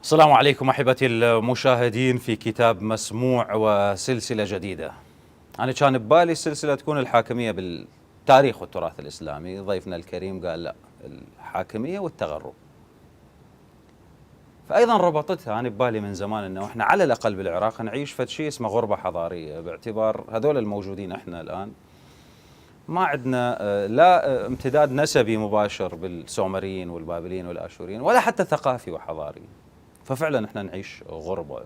السلام عليكم أحبتي المشاهدين في كتاب مسموع وسلسلة جديدة. أنا كان ببالي السلسلة تكون الحاكمية بالتاريخ والتراث الإسلامي، ضيفنا الكريم قال لا، الحاكمية والتغرب. فأيضا ربطتها أنا ببالي من زمان أنه إحنا على الأقل بالعراق نعيش فد شيء اسمه غربة حضارية، باعتبار هذول الموجودين إحنا الآن ما عندنا لا امتداد نسبي مباشر بالسومريين والبابليين والآشوريين ولا حتى ثقافي وحضاري. ففعلا احنا نعيش غربة.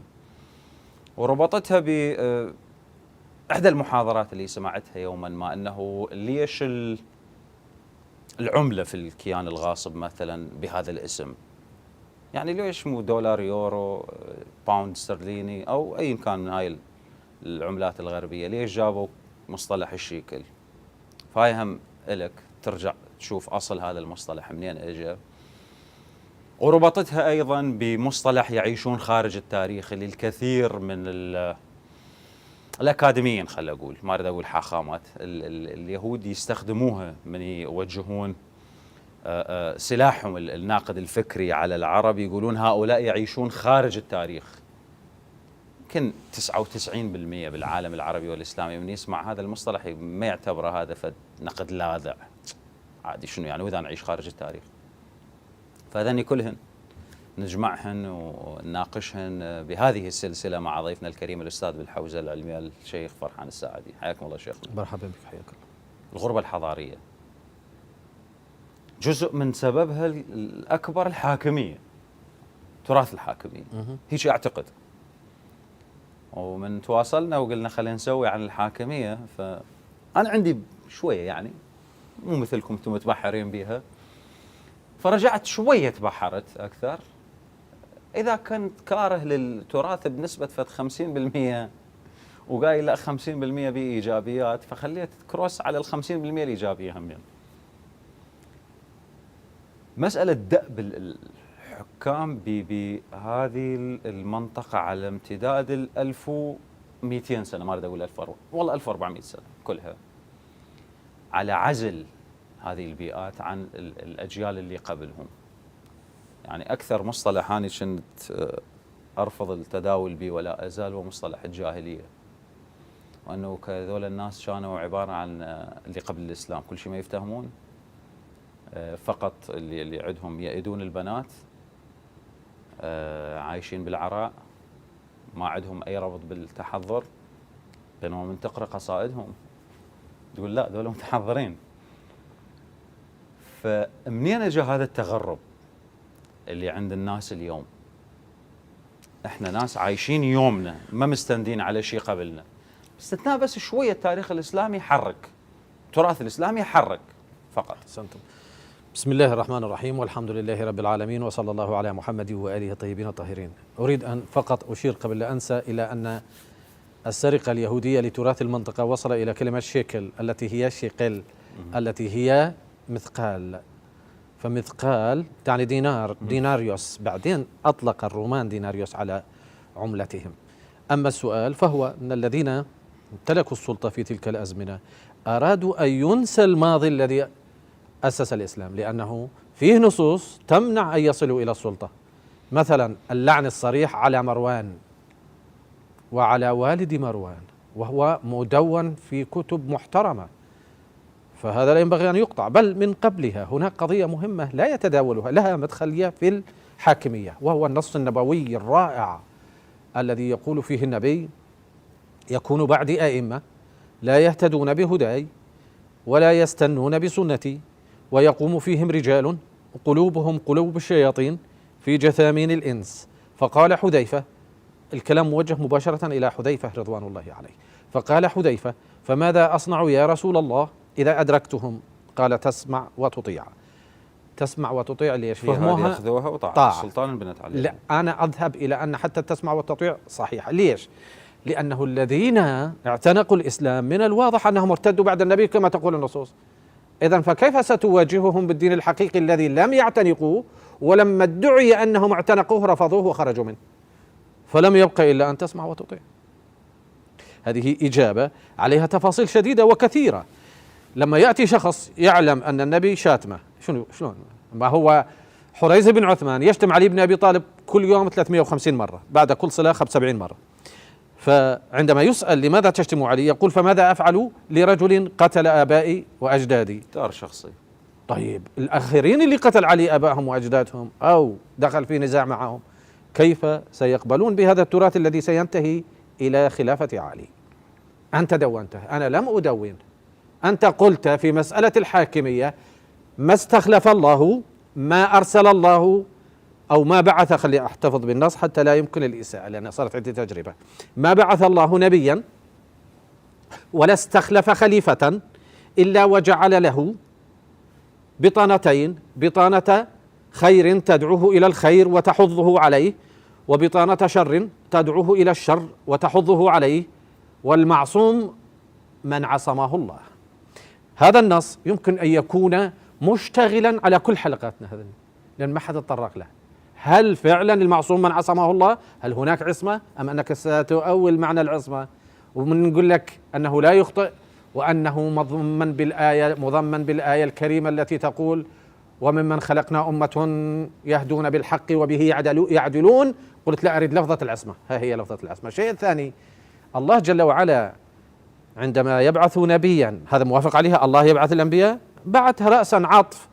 وربطتها بإحدى المحاضرات اللي سمعتها يوما ما، أنه ليش العملة في الكيان الغاصب مثلا بهذا الاسم؟ يعني ليش مو دولار، يورو، باوند استرليني أو أي كان من هاي العملات الغربية؟ ليش جابوا مصطلح الشيكل؟ فهاي هم إلك ترجع تشوف أصل هذا المصطلح منين إجا. وربطتها أيضا بمصطلح يعيشون خارج التاريخ اللي الكثير من الأكاديميين، خلي أقول، ما أريد أقول حاخامات، اليهود يستخدموها من يوجهون سلاحهم الناقد الفكري على العرب، يقولون هؤلاء يعيشون خارج التاريخ. يمكن 99% بالعالم العربي والإسلامي من يسمع هذا المصطلح ما يعتبره هذا فد نقد لاذع عادي. شنو يعني وإذا نعيش خارج التاريخ؟ فهذني كلهن نجمعهن ونناقشهن بهذه السلسلة مع ضيفنا الكريم الأستاذ بالحوزة العلمية الشيخ فرحان الساعدي. حياكم الله شيخنا. مرحبا بك، حياك الله. الغربة الحضارية جزء من سببها الأكبر الحاكمية، تراث الحاكمية، هيك أعتقد. ومن تواصلنا وقلنا خلينا نسوي عن الحاكمية، فأنا عندي شوية يعني مو مثلكم انتم متبحرين بيها، فرجعت شوية تبحرت أكثر. إذا كنت كاره للتراث بنسبة فد 50% وقايل لا 50% بيه إيجابيات، فخليت كروس على 50% الإيجابية هم يعني. مسألة دأب الحكام بهذه المنطقة على امتداد 1200 سنة، ما أريد أقول 1000 والله 1400 سنة كلها، على عزل هذه البيئات عن الأجيال اللي قبلهم. يعني أكثر مصطلح أنا كنت أرفض التداول به ولا أزال هو مصطلح الجاهلية، وأنه كذول الناس كانوا عبارة عن اللي قبل الإسلام كل شيء ما يفتهمون، فقط اللي عندهم يأيدون البنات، عايشين بالعراء، ما عندهم أي ربط بالتحضر. بينما من تقرأ قصائدهم تقول لا دول متحضرين. فمنين اجى هذا التغرب اللي عند الناس اليوم؟ احنا ناس عايشين يومنا ما مستندين على شيء قبلنا، باستثناء بس شويه التاريخ الاسلامي حرك، التراث الاسلامي حرك فقط. أحسنتم. بسم الله الرحمن الرحيم، والحمد لله رب العالمين، وصلى الله على محمد وآله الطيبين الطاهرين. أريد أن فقط أشير قبل لا أنسى إلى أن السرقة اليهودية لتراث المنطقة وصل إلى كلمة شيكل التي هي شيقل التي هي مثقال. فمثقال تعني دينار، ديناريوس، بعدين أطلق الرومان ديناريوس على عملتهم. أما السؤال فهو أن الذين امتلكوا السلطة في تلك الأزمنة أرادوا أن ينسى الماضي الذي أسس الإسلام، لأنه فيه نصوص تمنع أن يصلوا إلى السلطة، مثلا اللعن الصريح على مروان وعلى والد مروان، وهو مدون في كتب محترمة، فهذا لا ينبغي أن يقطع. بل من قبلها هناك قضية مهمة لا يتداولها، لها مدخلية في الحاكمية، وهو النص النبوي الرائع الذي يقول فيه النبي: يكون بعدي أئمة لا يهتدون بهداي ولا يستنون بسنتي، ويقوم فيهم رجال قلوبهم قلوب الشياطين في جثامين الإنس. فقال حذيفة، الكلام موجه مباشرة إلى حذيفة رضوان الله عليه، فقال حذيفة: فماذا أصنع يا رسول الله إذا أدركتهم؟ قال: تسمع وتطيع. تسمع وتطيع ليش؟ فهموها ياخذوها وطاعة السلطان بنت عليه. لا، أنا أذهب إلى أن حتى تسمع وتطيع صحيحة. ليش؟ لأنه الذين اعتنقوا الإسلام من الواضح أنهم ارتدوا بعد النبي كما تقول النصوص. إذن فكيف ستواجههم بالدين الحقيقي الذي لم يعتنقوه، ولما ادعي أنهم اعتنقوه رفضوه وخرجوا منه؟ فلم يبق إلا أن تسمع وتطيع. هذه إجابة عليها تفاصيل شديدة وكثيرة. لما يأتي شخص يعلم أن النبي شاتمه، شلون؟ ما هو حريز بن عثمان يشتم علي بن أبي طالب كل يوم 350 مرة، بعد كل صلاة 75 مرة. فعندما يسأل لماذا تشتم علي يقول فماذا أفعل لرجل قتل آبائي وأجدادي؟ دار شخصي. طيب الآخرين اللي قتل علي آبائهم وأجدادهم أو دخل في نزاع معهم، كيف سيقبلون بهذا التراث الذي سينتهي إلى خلافة علي؟ أنت دونته، أنا لم أدون. أنت قلت في مسألة الحاكمية ما استخلف الله، ما أرسل الله، أو ما بعث، خلي أحتفظ بالنص حتى لا يمكن الإساءة لأن صارت عندي تجربة، ما بعث الله نبيا ولا استخلف خليفة إلا وجعل له بطانتين، بطانة خير تدعوه إلى الخير وتحضه عليه، وبطانة شر تدعوه إلى الشر وتحضه عليه، والمعصوم من عصمه الله. هذا النص يمكن أن يكون مشتغلا على كل حلقاتنا هذا، لأن ما حد تطرق له. هل فعلا المعصوم من عصمه الله؟ هل هناك عصمة أم أنك ستؤول معنى العصمة ونقول لك أنه لا يخطئ وأنه مضمن بالآية الكريمة التي تقول وممن خلقنا أمة يهدون بالحق وبه يعدلون. قلت لا أريد لفظة العصمة، ها هي لفظة العصمة. الشيء الثاني، الله جل وعلا عندما يبعث نبيا، هذا موافق عليها، الله يبعث الأنبياء بعث رأسا عطف،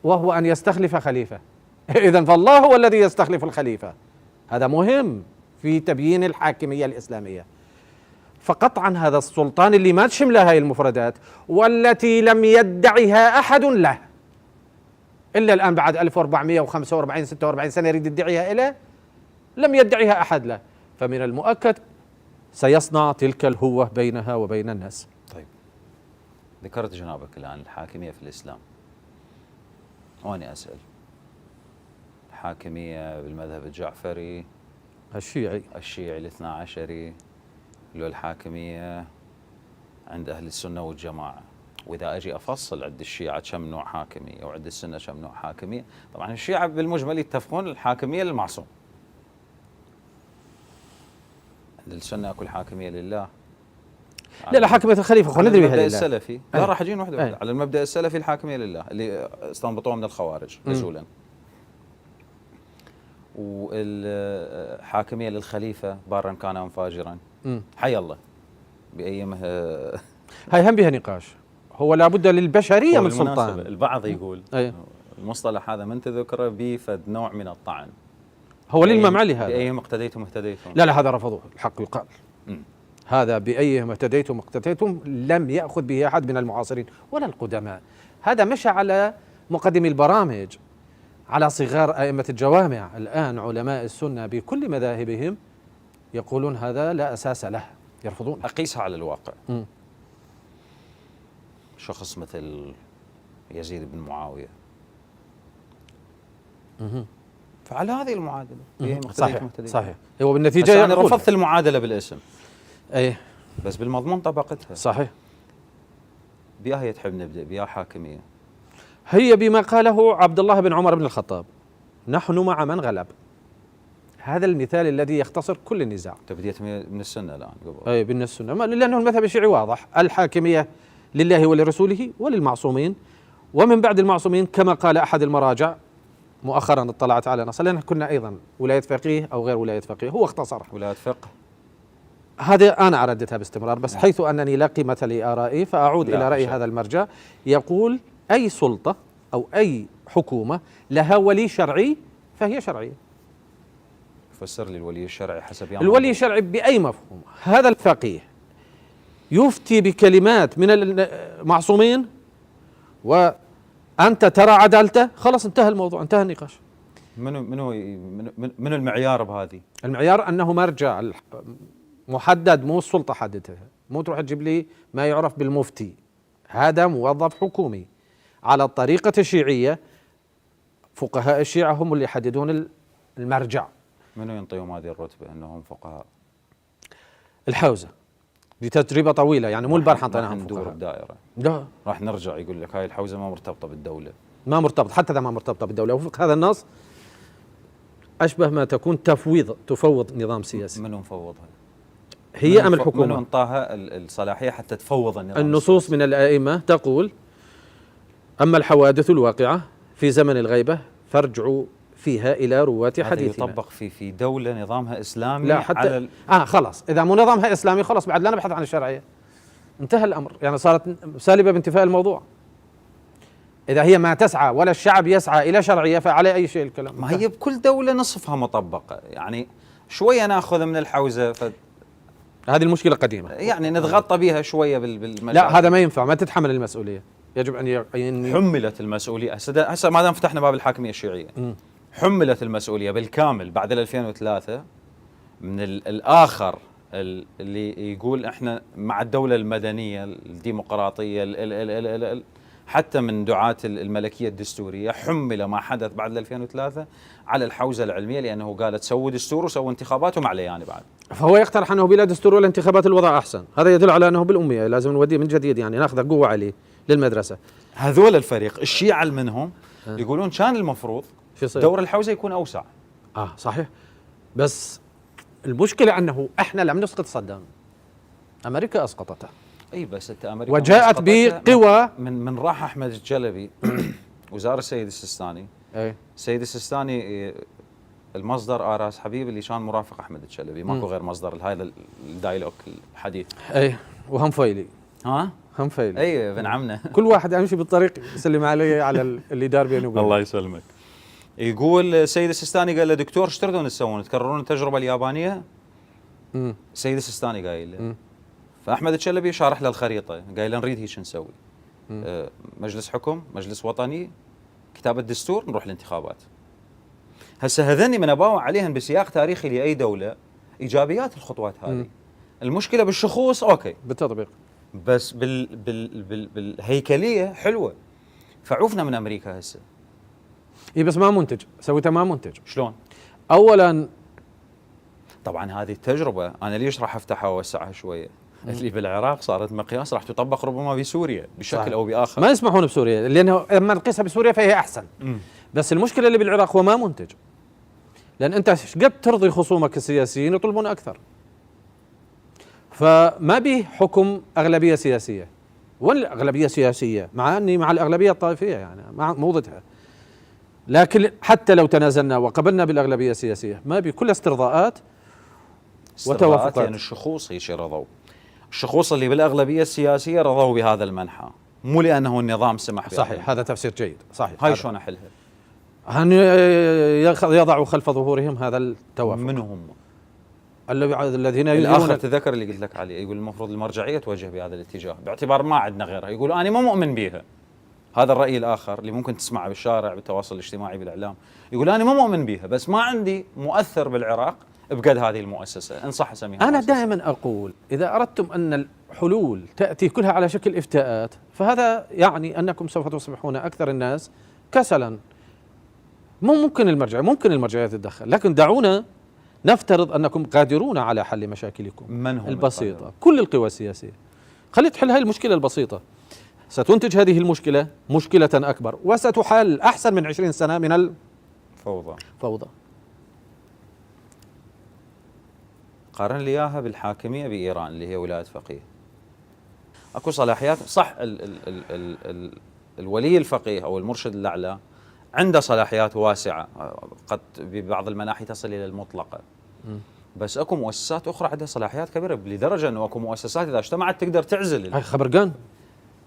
وهو أن يستخلف خليفة. إذن فالله هو الذي يستخلف الخليفة، هذا مهم في تبيين الحاكمية الإسلامية. فقطعا هذا السلطان اللي ما تشمل هاي المفردات والتي لم يدعها أحد له إلا الآن بعد 1445 46 سنة يريد يدعيها إليه، لم يدعيها أحد له، فمن المؤكد سيصنع تلك الهوة بينها وبين الناس. طيب، ذكرت جنابك الآن الحاكمية في الإسلام، وأنا أسأل، الحاكمية بالمذهب الجعفري الشيعي الاثنى عشري، لو الحاكمية عند أهل السنة والجماعة؟ وإذا أجي أفصل عند الشيعة كم نوع حاكمية وعند السنة كم نوع حاكمية؟ طبعا الشيعة بالمجمل يتفقون الحاكمية للمعصوم، عند السنة أكو الحاكمية لله. لا حاكمية الخليفة خلينا ندري بها لله. السلفي لا راح أجين وحده على المبدأ السلفي الحاكمية لله اللي استنبطوه من الخوارج نزولا، والحاكمية للخليفة بارا كان أم فاجرا، حي الله بأيامها. هاي هم بها نقاش، هو لابد للبشرية من سلطان. البعض يقول المصطلح هذا من تذكره به فد نوع من الطعن، هو للإمام علي هذا بأيهم اقتديتم اهتديتم. لا هذا رفضوه، الحق يقال. هذا بأيهم اهتديتم اقتديتم لم يأخذ به أحد من المعاصرين ولا القدماء. هذا مشى على مقدمي البرامج، على صغار أئمة الجوامع. الآن علماء السنة بكل مذاهبهم يقولون هذا لا أساس له، يرفضون. أقيسها على الواقع. شخص مثل يزيد بن معاوية فعلى هذه المعادلة. صحيح هو بالنتيجة أنا رفضت المعادلة بالاسم، أي بس بالمضمون طبقتها. صحيح. بها هي تحب نبدأ بها حاكمية، هي بما قاله عبد الله بن عمر بن الخطاب: نحن مع من غلب. هذا المثال الذي يختصر كل النزاع. تبديت من السنة الآن قبل. أي من السنة، لأنه المذهب الشيعي واضح، الحاكمية لله ولرسوله وللمعصومين، ومن بعد المعصومين كما قال أحد المراجع مؤخرا اطلعت على نص، لأن كنا أيضا ولاية فقيه أو غير ولاية فقيه، هو اختصرها ولاية فقه. هذا أنا أرددها باستمرار، بس حيث أنني لا قيمة لآرائي فأعود إلى رأي هذا المرجع، يقول أي سلطة أو أي حكومة لها ولي شرعي فهي شرعية. فسر لي الولي الشرعي حسب الولي الشرعي بأي مفهوم؟ هذا الفقيه يفتي بكلمات من المعصومين وأنت ترى عدالته، خلاص انتهى الموضوع، انتهى النقاش. من المعيار بهذه؟ المعيار أنه مرجع محدد، مو السلطة حددها، مو تروح تجيب لي ما يعرف بالمفتي، هذا موظف حكومي على الطريقة الشيعية. فقهاء الشيعة هم اللي يحددون المرجع. منو ينطيهم هذه الرتبة انهم فقهاء؟ الحوزة بتجربة طويلة، يعني مو البارحة انطيناهم ندور بدائرة. لا راح نرجع يقول لك هاي الحوزة ما مرتبطة بالدولة، ما مرتبط، حتى إذا ما مرتبطة بالدولة. وفق هذا النص أشبه ما تكون تفوض نظام سياسي. منو مفوضها؟ هي أم الحكومة؟ منو انطاها الصلاحية حتى تفوض النظام النصوص السياسي؟ من الأئمة تقول: أما الحوادث الواقعة في زمن الغيبة فارجعوا فيها إلى رواة هذا حديثنا. يطبق في دولة نظامها إسلامي لا حتى على خلاص إذا مو نظامها إسلامي خلاص بعد لا نبحث عن الشرعية، انتهى الأمر، يعني صارت سالبة بانتفاء الموضوع. إذا هي ما تسعى ولا الشعب يسعى إلى شرعية فعلى أي شيء الكلام. ما هي بكل دولة نصفها مطبقة، يعني شوية ناخذ من الحوزة هذه المشكلة قديمة، يعني نتغطى بها شوية بالمشاكل. لا هذا ما ينفع، ما تتحمل المسؤولية، يجب أن حملت المسؤولية هسه ما دام فتحنا باب الحاكمية الشيعية، حملت المسؤولية بالكامل بعد 2003 من الآخر اللي يقول احنا مع الدولة المدنية الديمقراطية حتى من دعاة الملكية الدستورية، حمل ما حدث بعد 2003 على الحوزة العلمية، لأنه قالت سووا دستور وسووا انتخابات وما عليه يعني بعد. فهو يقترح أنه بلا دستور ولا انتخابات الوضع أحسن، هذا يدل على أنه بالأمية لازم نوديه من جديد، يعني ناخذ قوة عليه للمدرسة. هذول الفريق الشيعة منهم يقولون كان المفروض دور الحوزة يكون أوسع. صحيح، بس المشكلة أنه احنا لم نسقط صدام، أمريكا أسقطته. اي بس انت امريكا وجاءت بقوى من راح احمد الجلبي وزار السيد السيستاني. السيد السيستاني المصدر آراس حبيب اللي كان مرافق احمد الجلبي، ماكو غير مصدر هذا الدايلوج الحديث. وهم فيلي هم فيلي ابن عمنا كل واحد يمشي بالطريق يسلم علي على اللي دار بينه وبينه. الله يسلمك. يقول السيد السيستاني قال له دكتور ايش تريدون تسوون؟ تكررون التجربه اليابانيه؟ السيد السيستاني قايل له. فاحمد الشلبي شارح له الخريطه، قايل له نريد هيك نسوي. مجلس حكم، مجلس وطني، كتابه دستور، نروح الانتخابات. هسه هذني من اباوع عليهن بسياق تاريخي لاي دوله ايجابيات الخطوات هذه. المشكله بالشخوص اوكي، بالتطبيق، بس بالهيكليه حلوه. فعوفنا من امريكا هسه. بس ما منتج، سويتها ما منتج. شلون؟ اولا طبعا هذه التجربه انا ليش راح افتحها واوسعها شويه؟ اللي بالعراق صارت مقياس راح تطبق ربما بسوريا بشكل صحيح. او باخر. ما يسمحون بسوريا، لانه لما نقيسها بسوريا فهي احسن. بس المشكله اللي بالعراق هو ما منتج، لان انت قد ترضي خصومك السياسيين يطلبون اكثر، فما به حكم اغلبيه سياسيه. والاغلبيه السياسيه مع اني مع الاغلبيه الطائفيه، يعني مو ضدها، لكن حتى لو تنازلنا وقبلنا بالاغلبيه السياسيه ما به كل استرضاءات وتوافقات. يعني الشخوص هيك رضوا، الشخوص اللي بالاغلبيه السياسيه رضوا بهذا المنحى، مو لانه النظام سمح بها. صحيح، هذا تفسير جيد. صحيح. هاي شلون احلها؟ أن يضعوا خلف ظهورهم هذا التوافق. من هم؟ الذين الاخر تذكر اللي قلت لك عليه، يقول المفروض المرجعيه توجه بهذا الاتجاه باعتبار ما عندنا غيرها، يقول انا ما مؤمن بها. هذا الراي الاخر اللي ممكن تسمعه بالشارع بالتواصل الاجتماعي بالاعلام، يقول انا ما مؤمن بها بس ما عندي مؤثر بالعراق بقد هذه المؤسسه، ان صح اسميها. انا دائما اقول اذا اردتم ان الحلول تاتي كلها على شكل افتاءات فهذا يعني انكم سوف تصبحون اكثر الناس كسلا. ممكن المرجعيه تتدخل، لكن دعونا نفترض انكم قادرون على حل مشاكلكم من هم البسيطه. القادر؟ كل القوى السياسيه. خلي تحل هذه المشكله البسيطه، ستنتج هذه المشكله مشكله اكبر وستحل احسن من 20 سنه من الفوضى. قارن لي اياها بالحاكميه بايران اللي هي ولايه فقيه. اكو صلاحيات صح، الولي الفقيه او المرشد الاعلى عنده صلاحيات واسعه، قد ببعض المناحي تصل الى المطلقه. بس اكو مؤسسات اخرى عندها صلاحيات كبيره لدرجه انه اكو مؤسسات اذا اجتمعت تقدر تعزل. هاي خبرقان.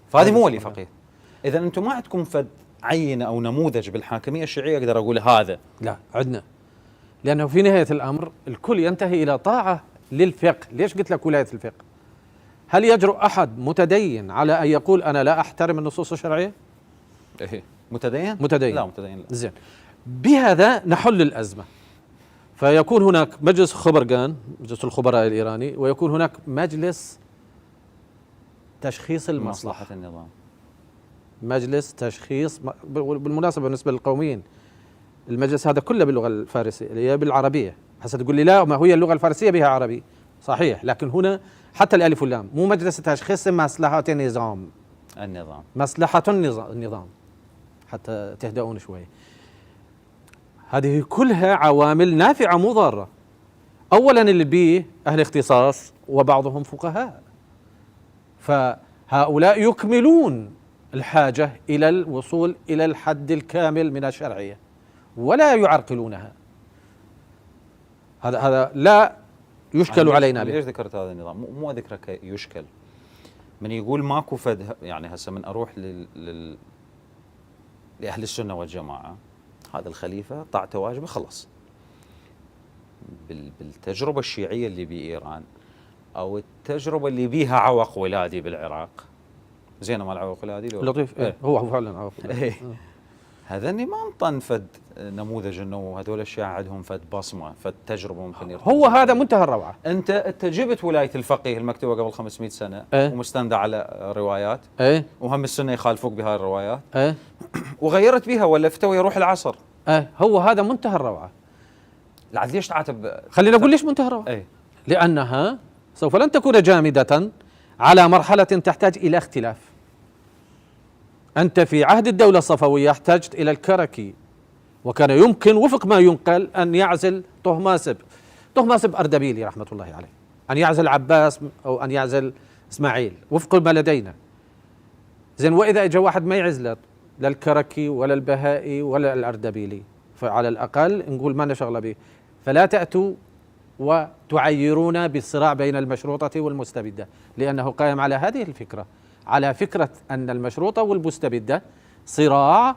فهذه مو ولي فقيه. اذا انتم ما عندكم فد عينه او نموذج بالحاكميه الشيعيه اقدر اقول هذا. لا عندنا، لانه في نهايه الامر الكل ينتهي الى طاعه للفقه. ليش قلت لك ولايه الفقه؟ هل يجرؤ احد متدين على ان يقول انا لا احترم النصوص الشرعيه؟ ايه متدين؟ لا متدين لا. زين، بهذا نحل الازمه. فيكون هناك مجلس خبرقان، مجلس الخبراء الايراني، ويكون هناك مجلس تشخيص المصلحه، مصلحه النظام، مجلس تشخيص. بالمناسبه بالنسبه للقوميين المجلس هذا كله باللغه الفارسيه اللي هي بالعربيه. هسه تقول لي لا ما هي اللغه الفارسيه بها عربي، صحيح، لكن هنا حتى الالف واللام مو مجلس تشخيص مصلحه النظام، مصلحه النظام، حتى تهدؤون شوي. هذه كلها عوامل نافعه مو ضاره. اولا اللي بيه اهل اختصاص وبعضهم فقهاء، فهؤلاء يكملون الحاجه الى الوصول الى الحد الكامل من الشرعيه، ولا يعرقلونها. هذا لا يشكل علينا به. ليش ذكرت هذا النظام؟ مو ذكرك يشكل، من يقول ماكو فد، يعني هسه من اروح لاهل السنه والجماعه، هذا الخليفه طاعته واجبه خلص. بالتجربه الشيعيه اللي بايران، او التجربه اللي بيها عوق ولادي بالعراق، زين مال عوق ولادي لطيف. إيه. هو فعلا عوق ولادي. إيه. هذني ما انطن فد نموذج انه هذول الشيعة عندهم فد بصمه، فد تجربه ممكن يرتبط. هو هذا منتهى الروعه. انت جبت ولايه الفقيه المكتوبه قبل 500 سنه، إيه؟ ومستنده على روايات، ايه وهم السنه يخالفوك بهاي الروايات، ايه وغيرت بها ولفتها ويروح العصر. ايه، هو هذا منتهى الروعه. العاد ليش تعاتب؟ خلينا نقول ليش منتهى الروعه. ايه؟ لانها سوف لن تكون جامده على مرحله تحتاج الى اختلاف. أنت في عهد الدولة الصفوية احتجت إلى الكركي، وكان يمكن وفق ما ينقل أن يعزل طهماسب أردبيلي رحمة الله عليه، أن يعزل عباس أو أن يعزل إسماعيل وفق ما لدينا. زين، وإذا إجا واحد ما يعزل لا الكركي ولا البهائي ولا الأردبيلي، فعلى الأقل نقول ما لنا شغلة به. فلا تأتوا وتعيرون بالصراع بين المشروطة والمستبدة، لأنه قائم على هذه الفكرة، على فكرة أن المشروطة والمستبدة صراع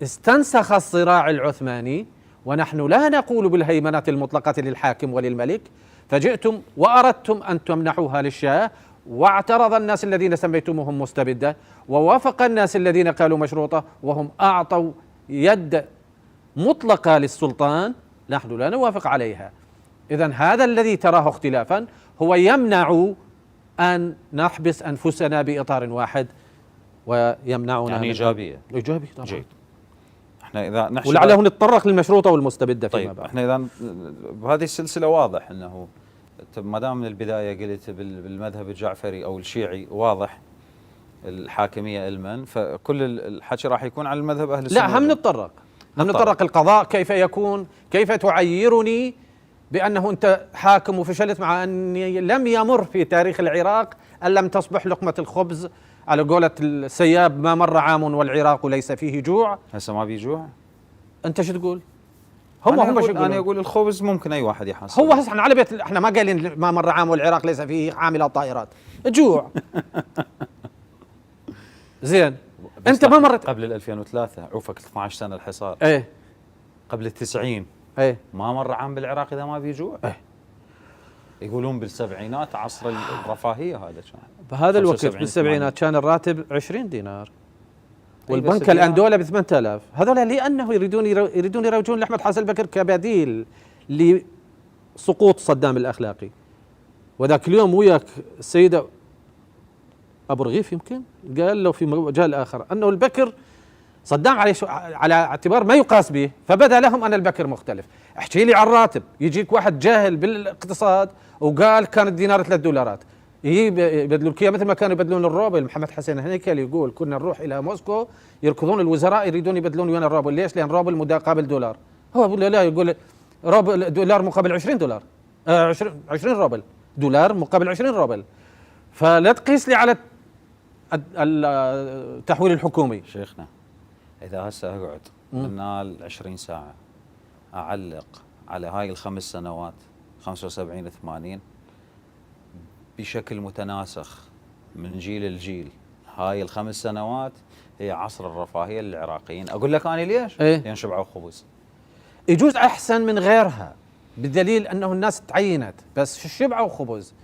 استنسخ الصراع العثماني، ونحن لا نقول بالهيمنة المطلقة للحاكم وللملك، فجئتم وأردتم أن تمنحوها للشاه، واعترض الناس الذين سميتموهم مستبدة، ووافق الناس الذين قالوا مشروطة، وهم أعطوا يد مطلقة للسلطان، نحن لا نوافق عليها. إذن هذا الذي تراه اختلافا هو يمنع أن نحبس أنفسنا بإطار واحد، ويمنعنا يعني إيجابية. إيجابي طبعا. جيد. احنا إذا نحشد ولعله نتطرق للمشروطة والمستبدة فيما طيب بعد. احنا إذا بهذه السلسلة واضح أنه ما دام من البداية قلت بالمذهب الجعفري أو الشيعي واضح الحاكمية المن، فكل الحكي راح يكون على المذهب أهل السنة. لا، هم نتطرق القضاء كيف يكون، كيف تعيرني بأنه أنت حاكم وفشلت، مع أني لم يمر في تاريخ العراق أن لم تصبح لقمة الخبز على قولة السياب، ما مر عام والعراق ليس فيه جوع. هسه ما بيجوع؟ أنت شو تقول؟ أنا أقول الخبز ممكن أي واحد يحصل. هو هسه احنا على بيت، احنا ما قايلين ما مر عام والعراق ليس فيه عاملة طائرات جوع. زين، أنت ما مرت قبل 2003 عوفك 12 سنة الحصار. ايه قبل 90 ايه ما مر عام بالعراق إذا ما بيجوع. ايه. يقولون بالسبعينات عصر الرفاهية هذا كان. بهذا الوقت بالسبعينات كان الراتب 20 دينار، والبنك بس الآن دولة ب 8000. هذول لأنه يريدون يروجون لأحمد حسن البكر كبديل لسقوط صدام الأخلاقي. وذاك اليوم وياك السيدة أبو رغيف يمكن قال له في مجال آخر أنه البكر صدام على اعتبار ما يقاس به، فبدا لهم أن البكر مختلف. احكي لي عن الراتب، يجيك واحد جاهل بالاقتصاد وقال كان الدينار $3، يبدلوا الكيا مثل ما كانوا يبدلون الروبل. محمد حسين هنيكل يقول كنا نروح إلى موسكو يركضون الوزراء يريدون يبدلون ويانا الروبل. ليش؟ لأن روبل مقابل دولار. هو يقول لا، يقول روبل دولار مقابل 20 دولار، 20 روبل، دولار مقابل 20 روبل. فلا تقيس لي على التحويل الحكومي. شيخنا إذا هسه أقعد من 20 ساعة أعلق على هاي ال5 سنوات 75 80 بشكل متناسخ من جيل لجيل، هاي ال5 سنوات هي عصر الرفاهية للعراقيين. أقول لك أنا ليش؟ لأن شبعوا خبز. يجوز أحسن من غيرها، بدليل أنه الناس تعينت، بس شبعوا خبز.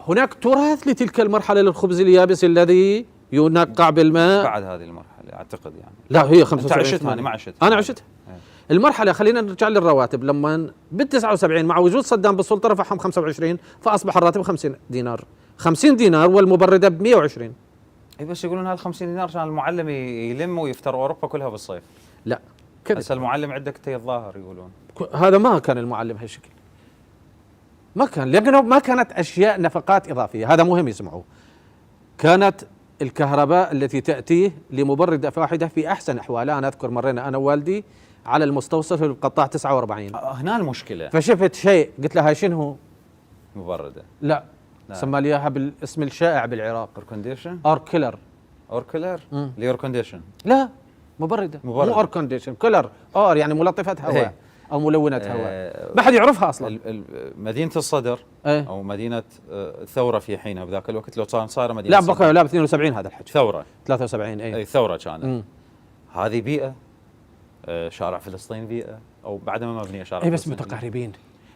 هناك تراث لتلك المرحلة للخبز اليابس الذي ينقع بالماء بعد هذه المرحلة أعتقد يعني. لا، هي 75. أنت عشتها، أنا ما عشتها. أنا عشتها. المرحلة خلينا نرجع للرواتب. لما بال79 مع وجود صدام بالسلطة رفعهم 25، فأصبح الراتب 50 دينار. 50 دينار والمبردة ب120. اي بس يقولون هال 50 دينار عشان المعلم يلم ويفتر اوروبا كلها بالصيف. لا كذا. هسه المعلم عندك تي الظاهر يقولون. هذا ما كان المعلم هالشكل. ما كان، لأنه ما كانت أشياء نفقات إضافية. هذا مهم يسمعوه. كانت الكهرباء التي تأتيه لمبردة واحدة في أحسن أحوالها. أنا أذكر مرينا أنا ووالدي على المستوصف في القطاع 49. هنا المشكلة. فشفت شيء قلت لها شنو؟ مبردة. لا. سمى لي اياها بالاسم الشائع بالعراق. اوركونديشن؟ اركلر. اوركلر؟ ليور كونديشن. لا، مبردة. مو اير كونديشن، كولر اور يعني ملطفات هواء إيه. او ملونات هواء. ما حد يعرفها اصلا. مدينة الصدر إيه؟ او مدينة الثورة في حينها بذاك الوقت، لو صار مدينة لا بقى لا ب 72 هذا الحكي، ثورة 73 اي ثورة كانت. هذه بيئة، شارع فلسطين بيئة، او بعد ما مبنية شارع بس فلسطين متقاربين،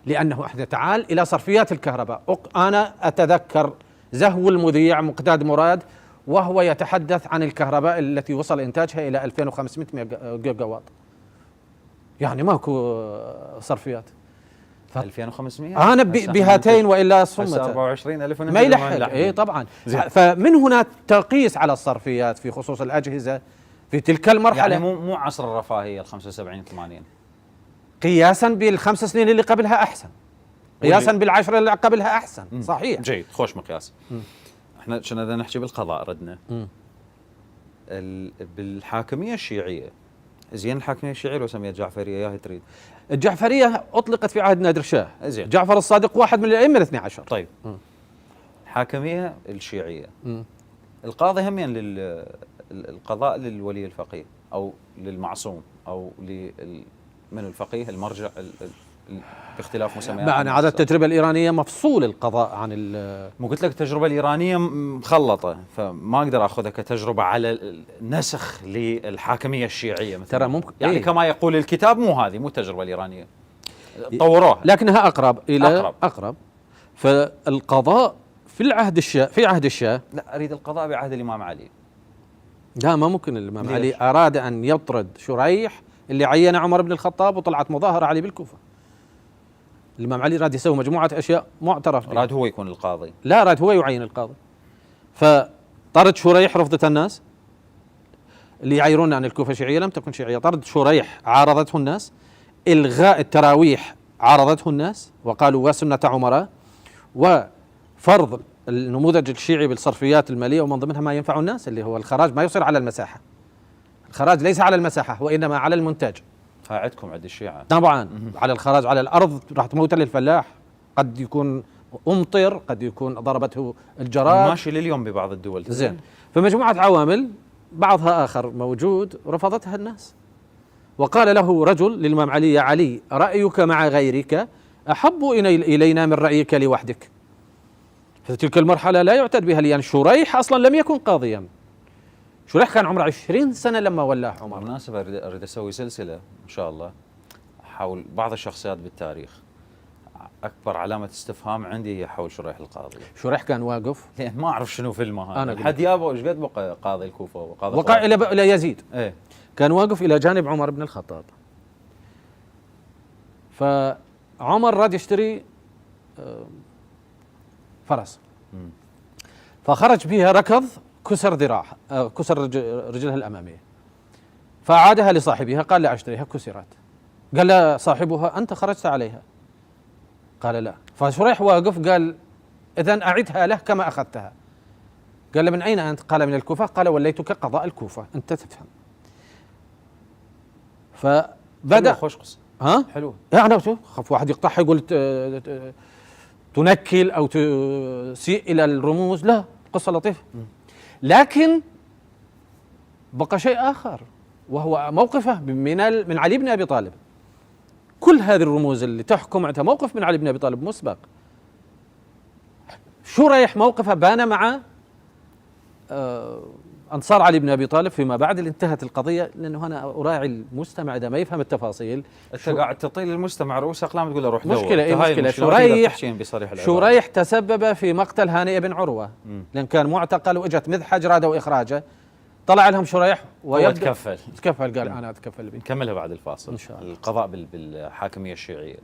لانه احنا تعال الى صرفيات الكهرباء. انا اتذكر زهو المذيع مقداد مراد وهو يتحدث عن الكهرباء التي وصل انتاجها الى 2500 جيجا واط، يعني ماكو صرفيات. 2500 انا بهاتين والا صمت 24000 ما يلحق. اي طبعا. فمن هنا تقيس على الصرفيات في خصوص الاجهزه في تلك المرحله، يعني مو عصر الرفاهيه ال 75 80 قياسا بالخمس سنين اللي قبلها احسن، قياسا بالعشر اللي قبلها احسن. صحيح، جيد، خوش مقياس. احنا كنا بدنا نحكي بالقضاء، ردنا بالحاكميه الشيعيه. زين الحاكميه الشيعيه لو سميت جعفريه ياهي تريد؟ الجعفريه اطلقت في عهد نادر شاه. زين. جعفر الصادق واحد من الائمه الاثني عشر. طيب. الحاكميه الشيعيه. القاضي همين القضاء للولي الفقيه او للمعصوم او من الفقيه المرجع باختلاف مسميات. معنى على التجربه الايرانيه مفصول القضاء عن مو قلت لك التجربه الايرانيه مخلطه، فما اقدر اخذها كتجربه على النسخ للحاكميه الشيعيه مثلا. ترى ممكن يعني كما يقول الكتاب، هذه مو التجربه الايرانيه، طوروها لكنها اقرب الى اقرب. فالقضاء في عهد الشاه لا، اريد القضاء بعهد الامام علي. لا ما ممكن. الامام علي اراد ان يطرد شريح اللي عين عمر بن الخطاب وطلعت مظاهره عليه بالكوفه. الامام علي راد يسوي مجموعه اشياء معترف بها. راد هو يكون القاضي؟ لا، راد هو يعين القاضي. فطرد شريح رفضته الناس اللي يعيرون عن الكوفه شيعيه، لم تكن شيعيه. طرد شريح عارضته الناس. الغاء التراويح عارضته الناس وقالوا وسنه عمراء. وفرض النموذج الشيعي بالصرفيات الماليه ومن ضمنها ما ينفع الناس اللي هو الخراج، ما يصير على المساحه. الخراج ليس على المساحه وانما على المنتج. عندكم عند الشيعة طبعا على الخراج على الارض راح تموت للفلاح. قد يكون امطر، قد يكون ضربته الجراد، ماشي لليوم ببعض الدول. زين. فمجموعه عوامل بعضها اخر موجود رفضتها الناس. وقال له رجل للامام علي: يا علي، رايك مع غيرك احب الينا من رايك لوحدك. في تلك المرحله لا يعتد بها، لان شريح اصلا لم يكن قاضيا. شريح كان عمره 20 سنه لما ولاه عمر. بالمناسبة أريد أسوي سلسلة إن شاء الله حول بعض الشخصيات بالتاريخ. أكبر علامة استفهام عندي هي حول شريح القاضي. شريح كان واقف، لأن ما أعرف شنو فيلمه أنا هذا. حد يابا إيش قد بقى قاضي الكوفة وقاضي وقع إلى يزيد. إيه؟ كان واقف إلى جانب عمر بن الخطاب. فعمر راد يشتري فرس، فخرج فيها ركض كسر ذراعها، كسر رجلها الأمامية، فأعادها لصاحبها. قال: لا أشتريها، كسرت. قال لا صاحبها: أنت خرجت عليها. قال: لا. فشريح واقف قال: إذن أعدها له كما أخذتها. قال: من أين أنت؟ قال: من الكوفة. قال: وليتك قضاء الكوفة، أنت تفهم. فبدأ خوش قصة. ها؟ حلو. يعني خف واحد يقطعها يقول تنكل أو تسيء إلى الرموز. لا، قصة لطيفة. لكن بقى شيء آخر، وهو موقفه من علي بن أبي طالب. كل هذه الرموز اللي تحكم عندها موقف من علي بن أبي طالب مسبق. شريح موقفه بان مع أنصار علي بن أبي طالب فيما بعد انتهت القضية. لأنه أنا أراعي المستمع إذا ما يفهم التفاصيل. أنت قاعد تطيل المستمع رؤوس أقلام تقول له روح دور. مشكلة. شريح تسبب في مقتل هانئ بن عروة، لأن كان معتقل وإجت مذحج رادوا إخراجه. طلع لهم شريح وتكفل. قال: أنا أتكفل به. نكملها بعد الفاصل إن شاء الله. القضاء بالحاكمية الشيعية.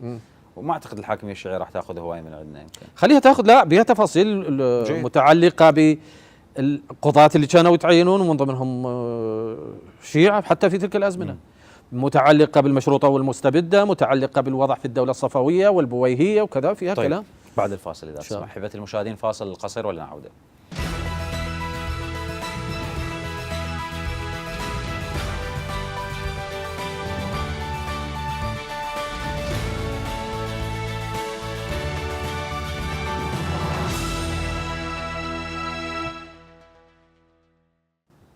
وما أعتقد الحاكمية الشيعية راح تأخذ هواية من عندنا. يمكن خليها تأخذ، لا بها تفاصيل متعلقة بالقضاة اللي كانوا يتعينون ومن ضمنهم شيعة حتى في تلك الأزمنة. متعلقة بالمشروطة والمستبدة، متعلقة بالوضع في الدولة الصفوية والبويهية وكذا، فيها طيب. كلام. بعد الفاصل إذا تسمح. حبة المشاهدين، فاصل قصير ولا نعود؟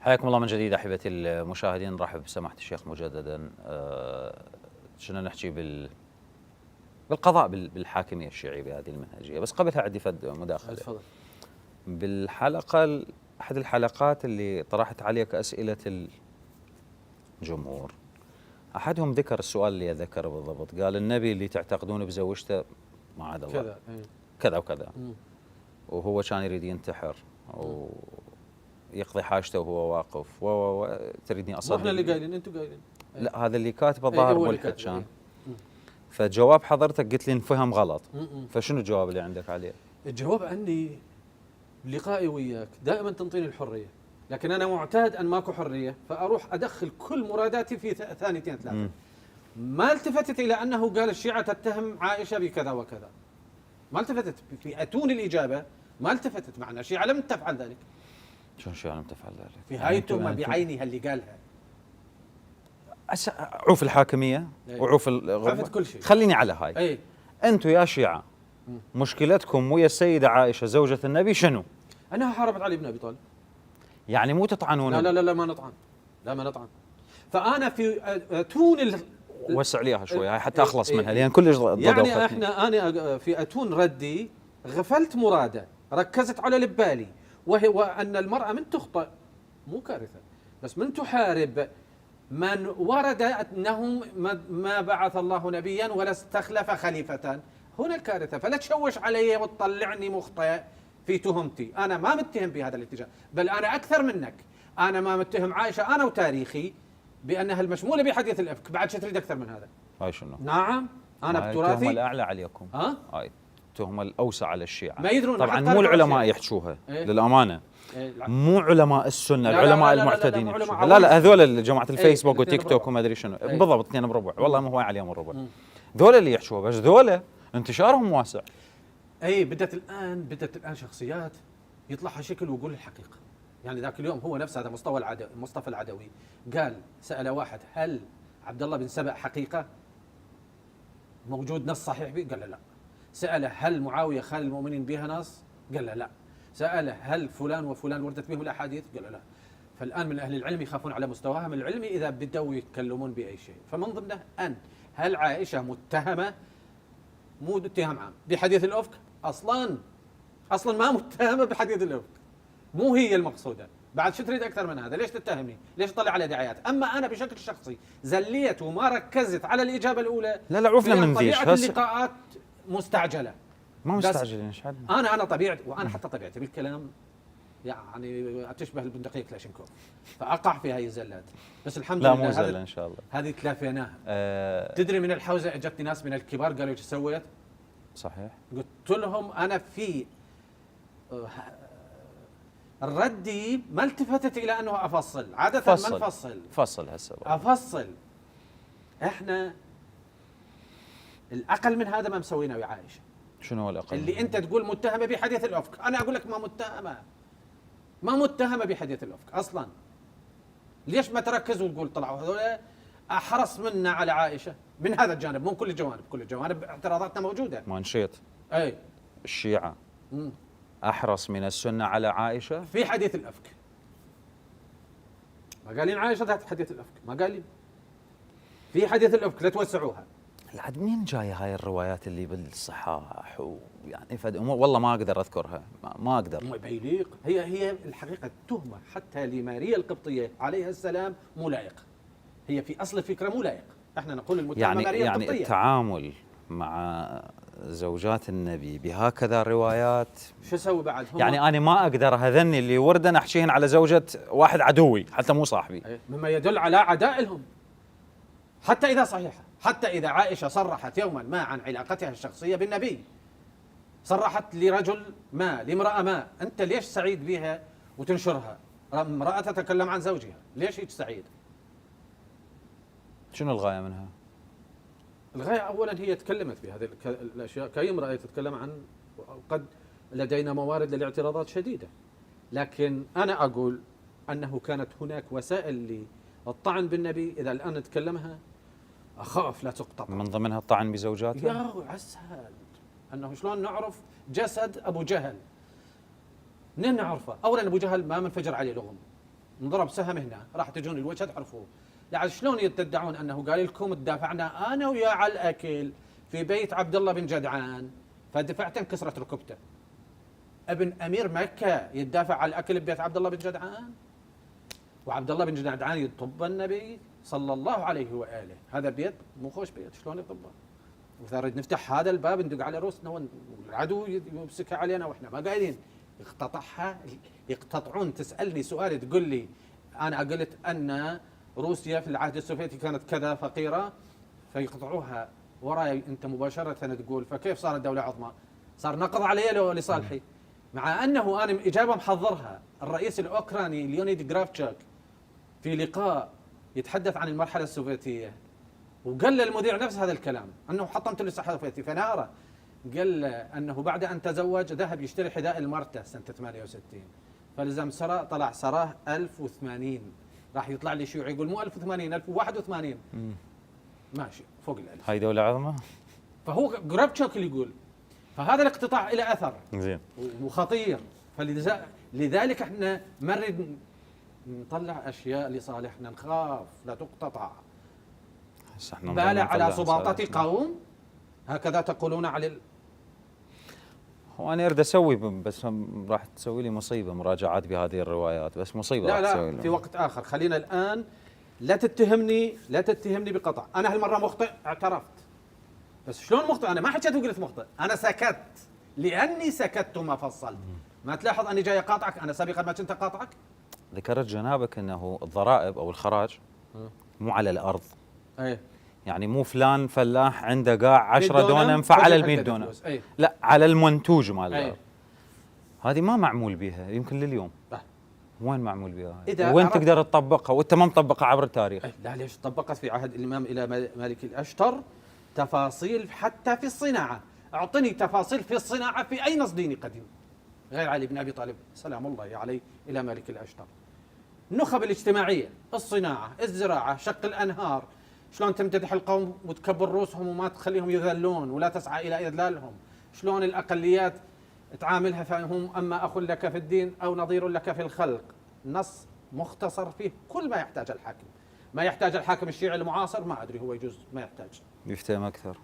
حياكم الله من جديد احبتي المشاهدين، نرحب بسماحه الشيخ مجددا. شنو نحكي بالقضاء بالحاكميه الشيعيه بهذه المنهجيه، بس قبلها عندي فد مداخله. تفضل. بالحلقه احد الحلقات اللي طرحت عليك اسئله الجمهور، احدهم ذكر السؤال اللي ذكره بالضبط، قال النبي اللي تعتقدون بزوجته ما عدا الله كذا كذا وكذا، وهو كان يريد ينتحر ويقضي حاجته وهو واقف تريدني اصدق؟ احنا اللي قايلين، انتم قايلين. لا، هذا اللي كاتبه الظاهر ملحد كان. كان. فجواب حضرتك قلت لي انفهم غلط. فشنو الجواب اللي عندك عليه؟ الجواب عني لقائي وياك دائما تنطيني الحريه، لكن انا معتاد ان ماكو حريه، فاروح ادخل كل مراداتي في ثانيتين ثلاثه. ما التفتت الى انه قال الشيعه تتهم عائشه بكذا وكذا، ما التفتت في اتون الاجابه، ما التفتت. معنا الشيعه لم تفعل ذلك. شو الشيعه لم تفعل ذلك؟ في هاي التهمه بعينها اللي قالها. عوف الحاكميه وعوف عرفت كل شيء. خليني على هاي. انتم يا شيعه مشكلتكم ويا السيده عائشه زوجة النبي شنو؟ انها حاربت علي بن ابي طالب. يعني مو تطعنون؟ لا لا لا ما نطعن، لا ما نطعن. فانا في اتون وسع لي اياها شوي هاي حتى اخلص منها، لان كلش يعني انا في اتون ردي غفلت مراده، ركزت على لبالي، وهو ان المراه من تخطئ مو كارثه، بس من تحارب من ورد انهم ما بعث الله نبيا ولا استخلف خليفه، هنا الكارثه. فلا تشوش علي وتطلعني مخطئ في تهمتي. انا ما متهم بهذا الاتجاه، بل انا اكثر منك. انا ما متهم عائشه انا وتاريخي بانها المشموله بحديث الافك. بعد شو تريد اكثر من هذا؟ هاي شنو؟ نعم انا بتراثي. التهمه الاعلى عليكم. هاي التهمه الاوسع على الشيعه. ما يدرون طبعا مو العلماء يحشوها. للامانه مو علماء السنه، لا العلماء لا المعتدين. لا لا هذول جماعه الفيسبوك والتيك توك وما ادري شنو. بالضبط 2 بربع، والله ما هو عليهم الربع. ذولا اللي يحشوها، بس ذولا انتشارهم واسع. بدت الان شخصيات يطلعها شكل ويقول الحقيقه. يعني ذاك اليوم هو نفسه هذا مصطفى العدوي قال، سأل واحد هل عبد الله بن سبأ حقيقه موجود نص صحيح به؟ قال لا. سأله هل معاويه خال المؤمنين بها نص؟ قال لا. سأله هل فلان وفلان وردت بهم الاحاديث؟ قال لا. فالان من اهل العلم يخافون على مستواهم العلمي اذا بدوا يتكلمون باي شيء، فمن ضمنه ان هل عائشه متهمه؟ مو اتهام عام بحديث الافك، اصلا ما متهمه بحديث الافك، مو هي المقصوده. بعد شو تريد اكثر من هذا؟ ليش تتهمني؟ ليش تطلع على دعايات؟ اما انا بشكل شخصي زليت وما ركزت على الاجابه الاولى. لا عرفنا من ذيش. طبيعه اللقاءات مستعجله. ما مستعجلين ايش حد؟ انا طبيعتي، وانا حتى طبيعتي بالكلام يعني تشبه البندقيه كلاشينكوف، فاقع في هاي الزلات. بس الحمد لله لا مو زله ان شاء الله. هذه تلافيناها. تدري من الحوزه اجتني ناس من الكبار قالوا ايش سويت؟ صحيح. قلت لهم انا في الردي ما التفتت الى انه افصل، عاده ما نفصل. فصل هسه افصل. احنا الاقل من هذا ما مسويناه يا عائشه. شنو هو الاقل؟ اللي انت تقول متهمه بحديث الافك، انا اقول لك ما متهمه بحديث الافك اصلا. ليش ما تركز وتقول طلعوا هذول احرص منا على عائشه من هذا الجانب، مو كل الجوانب، كل الجوانب اعتراضاتنا موجوده. ما نشيط. الشيعه احرص من السنه على عائشه في حديث الافك. ما قالين عائشه ذات حديث الافك، ما قالين في حديث الافك، لا توسعوها. العاد منين جايه هاي الروايات اللي بالصحاح ويعني فد امور والله ما اقدر اذكرها، ما اقدر. ما بيليق. هي الحقيقه التهمه حتى لماريا القبطيه عليها السلام مو لائق. هي في اصل الفكره مو لائق. احنا نقول المتهمه ماريا القبطيه. يعني التعامل مع زوجات النبي بهكذا روايات شو اسوي بعد؟ يعني انا ما اقدر هذني اللي وردن احكيهن على زوجة واحد عدوي حتى مو صاحبي. مما يدل على عدائلهم حتى اذا صحيحه. حتى اذا عائشه صرحت يوما ما عن علاقتها الشخصيه بالنبي، صرحت لرجل ما لامراه ما، انت ليش سعيد بها وتنشرها؟ امراه تتكلم عن زوجها، ليش هيك سعيد؟ شنو الغايه منها؟ الغايه اولا هي تكلمت بهذه الاشياء كاي امراه تتكلم عن، قد لدينا موارد للاعتراضات شديده، لكن انا اقول انه كانت هناك وسائل للطعن بالنبي اذا الان نتكلمها اخاف لا تقطع. من ضمنها الطعن بزوجاتها؟ يا عسل انه شلون نعرف جسد ابو جهل؟ منين نعرفه؟ اولا ابو جهل ما منفجر عليه لغم، انضرب سهم هنا، راح تجون الوجه تعرفوه. يعني شلون يتدعون انه قال لكم تدافعنا انا وياه على الاكل في بيت عبد الله بن جدعان فدفعت انكسرت ركبته. ابن امير مكه يدافع على الاكل ببيت عبد الله بن جدعان، وعبد الله بن جدعان يطب النبي صلى الله عليه واله. هذا بيت مو خوش بيت، شلون يطبه؟ واذا نريد نفتح هذا الباب ندق على روسنا والعدو يمسكها علينا واحنا ما قايلين. يقتطعها، يقتطعون. تسالني سؤال تقول لي انا قلت ان روسيا في العهد السوفيتي كانت كذا فقيره فيقطعوها وراي انت مباشره تقول فكيف صارت دوله عظمى؟ صار نقض علي لو لصالحي. مع انه انا اجابه محضرها الرئيس الاوكراني ليونيد جرافشاك في لقاء يتحدث عن المرحله السوفيتيه، وقال للمذيع نفس هذا الكلام انه حطمت الصحافه في نهاره. قال انه بعد ان تزوج ذهب يشتري حذاء المرته سنه 68 فلزم سرى، طلع سراه 1080. راح يطلع لي شيوعي يقول مو 1080 1081. ماشي فوق ال1000. هاي دوله عظمى. فهو جرابتشوك اللي يقول. فهذا الاقتطاع له اثر زين وخطير. فلذلك احنا ما نريد نطلع اشياء لصالحنا، نخاف لا تقتطع. بالع على سباطة قوم هكذا تقولون على هو انا اريد اسوي بس راح تسوي لي مصيبه مراجعات بهذه الروايات، بس مصيبه لا راح تسوي لا في وقت اخر. خلينا الان لا تتهمني بقطع. انا هالمره مخطئ، اعترفت. بس شلون مخطئ؟ انا ما حكيت وقلت مخطئ، انا سكت لاني سكت وما فصلت. ما تلاحظ اني جاي اقاطعك؟ انا سابقا ما كنت اقاطعك. ذكرت جنابك انه الضرائب او الخراج مو على الارض. اي يعني مو فلان فلاح عنده قاع 10 دونم فعلى ال 100 دونم، لا على المنتوج مال الارض. هذه ما معمول بها يمكن لليوم. وين معمول بها؟ وين تقدر تطبقها وانت ما مطبقها عبر التاريخ؟ لا ليش طبقت في عهد الامام الى مالك الاشتر تفاصيل حتى في الصناعه. اعطني تفاصيل في الصناعه في اي نص ديني قديم غير علي بن ابي طالب سلام الله عليه الى مالك الاشتر. النخب الاجتماعيه، الصناعه، الزراعه، شق الانهار، شلون تمتدح القوم وتكبر رؤوسهم وما تخليهم يذلون ولا تسعى الى اذلالهم، شلون الاقليات تعاملها فهم اما اخ لك في الدين او نظير لك في الخلق. نص مختصر فيه كل ما يحتاج الحاكم. ما يحتاج الحاكم الشيعي المعاصر ما ادري، هو يجوز ما يحتاج. يفتهم اكثر.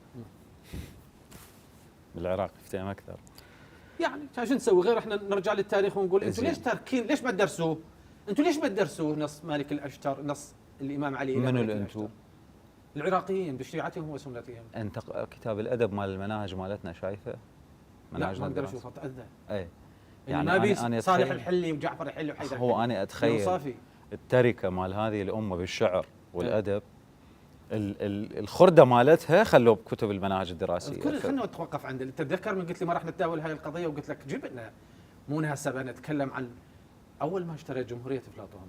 بالعراق يفتهم اكثر. يعني شو نسوي غير احنا نرجع للتاريخ ونقول انتم ليش تاركين؟ ليش ما تدرسوه؟ انتم ليش ما تدرسوه نص مالك الاشتر، نص الامام علي؟ منو الانتم؟ العراقيين بشيعتهم وسنتهم. انت كتاب الادب مال المناهج مالتنا شايفه؟ مناهج ما اقدر اشوفه اتاذى. اي يعني أنا صالح الحلي وجعفر الحلي وحيدر الحلي. هو انا اتخيل التركه مال هذه الامه بالشعر والادب الخرده مالتها خلوه بكتب المناهج الدراسيه. خلينا نتوقف عند تتذكر من قلت لي ما راح نتداول هاي القضيه وقلت لك جيب لنا مناسبه نتكلم عن اول ما اشتريت جمهوريه افلاطون.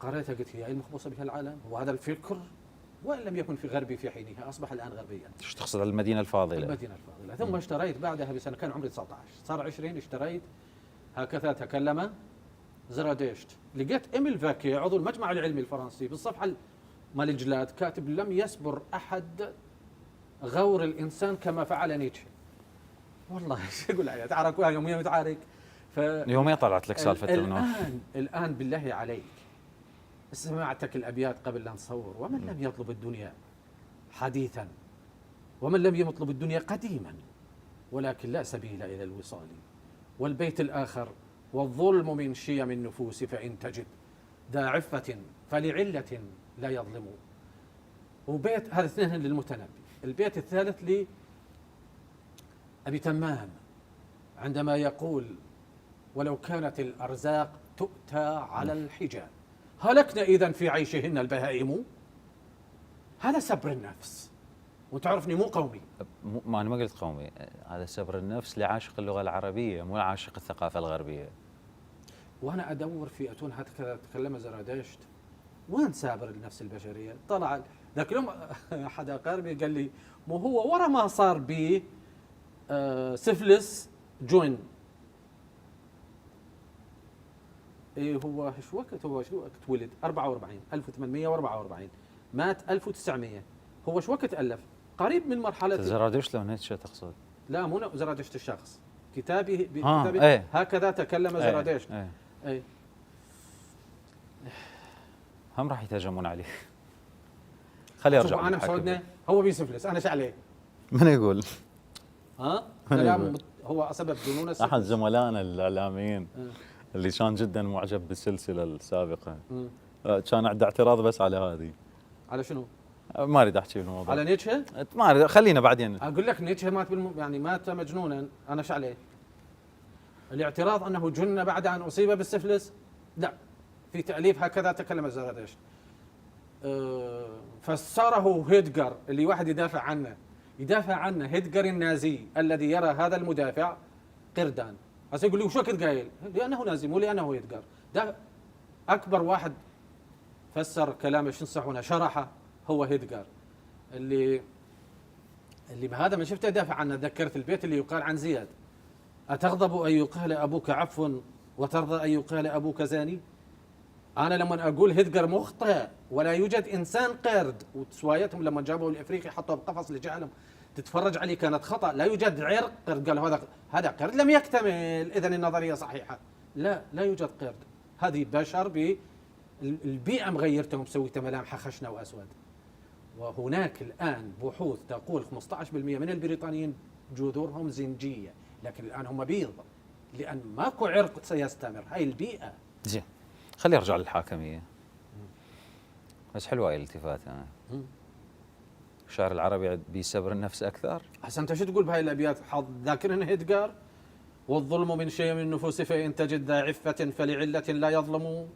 قريتها قلت هي المخبوصه بها العالم، وهذا الفكر وان لم يكن في غربي في حينها اصبح الان غربيا. ايش تقصد المدينه الفاضله؟ المدينه الفاضله. ثم اشتريت بعدها بسنه، كان عمري 19 صار 20 اشتريت هكذا تكلم زرادشت. لقيت إيميل فاكي عضو المجمع العلمي الفرنسي بالصفحه مال الجلاد كاتب لم يصبر احد غور الانسان كما فعل نيتشه. والله ايش اقول عليها؟ تعاركوها يوميا متعارك. يوميا طلعت لك سالفه الان بالله عليك سمعتك الابيات قبل ان نصور. ومن لم يطلب الدنيا حديثا ومن لم يطلب الدنيا قديما ولكن لا سبيل الى الوصال. والبيت الاخر والظلم من شيم النفوس فان تجد ذا عفه فلعله لا يظلم. وبيت هذا اثنين للمتنبي. البيت الثالث لأبي تمام عندما يقول ولو كانت الأرزاق تؤتى على الحجاب هلكنا إذن في عيشهن البهائم. هذا سبر النفس. وتعرفني مو قومي. ما أنا ما قلت قومي، هذا سبر النفس لعاشق اللغة العربية مو لعاشق الثقافة الغربية. وأنا أدور في أتون هكذا تكلم زرادشت وين سابر النفس البشرية؟ طلع ذاك اليوم أحد أقاربي قال لي مو هو ورا ما صار به سفلس جوين. إيه هو شو وقت ولد 44 1844 مات 1900. هو شو وقت ألف؟ قريب من مرحلة زرادشت لو نيتشه تقصد؟ لا مو زرادشت الشخص. كتابي ايه. هكذا تكلم زرادشت. ايه. هم راح يتهجمون عليه. خليه يرجع. انا مسعودنا هو بيسفلس، انا شعليه. من يقول؟ ها؟ من كلام يقول؟ هو سبب جنون السفلس. احد زملائنا الاعلاميين اللي كان جدا معجب بالسلسله السابقه كان عنده اعتراض بس على هذه. على شنو؟ ما اريد احكي بالموضوع. على نيتشه؟ ما اريد، خلينا بعدين. اقول لك نيتشه مات يعني مات مجنونا، انا شعليه. الاعتراض انه جن بعد ان اصيب بالسفلس؟ لا، في تاليف هكذا تكلم الزرادشت. فسره هيدجر اللي واحد يدافع عنه هيدجر النازي الذي يرى هذا المدافع قردان. هسه يقول لي وشو كنت قايل؟ لانه نازي مو لانه هيدجر. ده اكبر واحد فسر كلامه شو نصحونه شرحه هو هيدجر اللي بهذا ما شفته يدافع عنه. ذكرت البيت اللي يقال عن زياد: أتغضب أن يقال أبوك عفو وترضى أن يقال أبوك زاني؟ أنا لما أقول هيدجر مخطئ ولا يوجد إنسان قرد، وسوايتهم لما جابوا الإفريقي حطوه بقفص لجعلهم تتفرج عليه كانت خطأ. لا يوجد عرق قرد، قالوا هذا قرد لم يكتمل، إذن النظرية صحيحة. لا يوجد قرد، هذه بشر بالبيئة مغيرتهم مسويته ملامحه خشنة وأسود. وهناك الآن بحوث تقول 15% من البريطانيين جذورهم زنجية، لكن الآن هم بيض لأن ماكو عرق سيستمر، هاي البيئة. زين، خليه يرجع للحاكمية. بس حلوة هاي الالتفات. الشعر العربي بيسبر النفس أكثر. هسه أنت شو تقول بهاي الأبيات؟ ذاكرهن هيدجر: والظلم من شيء من النفوس فإن تجد ذا عفة فلعلة لا يظلم.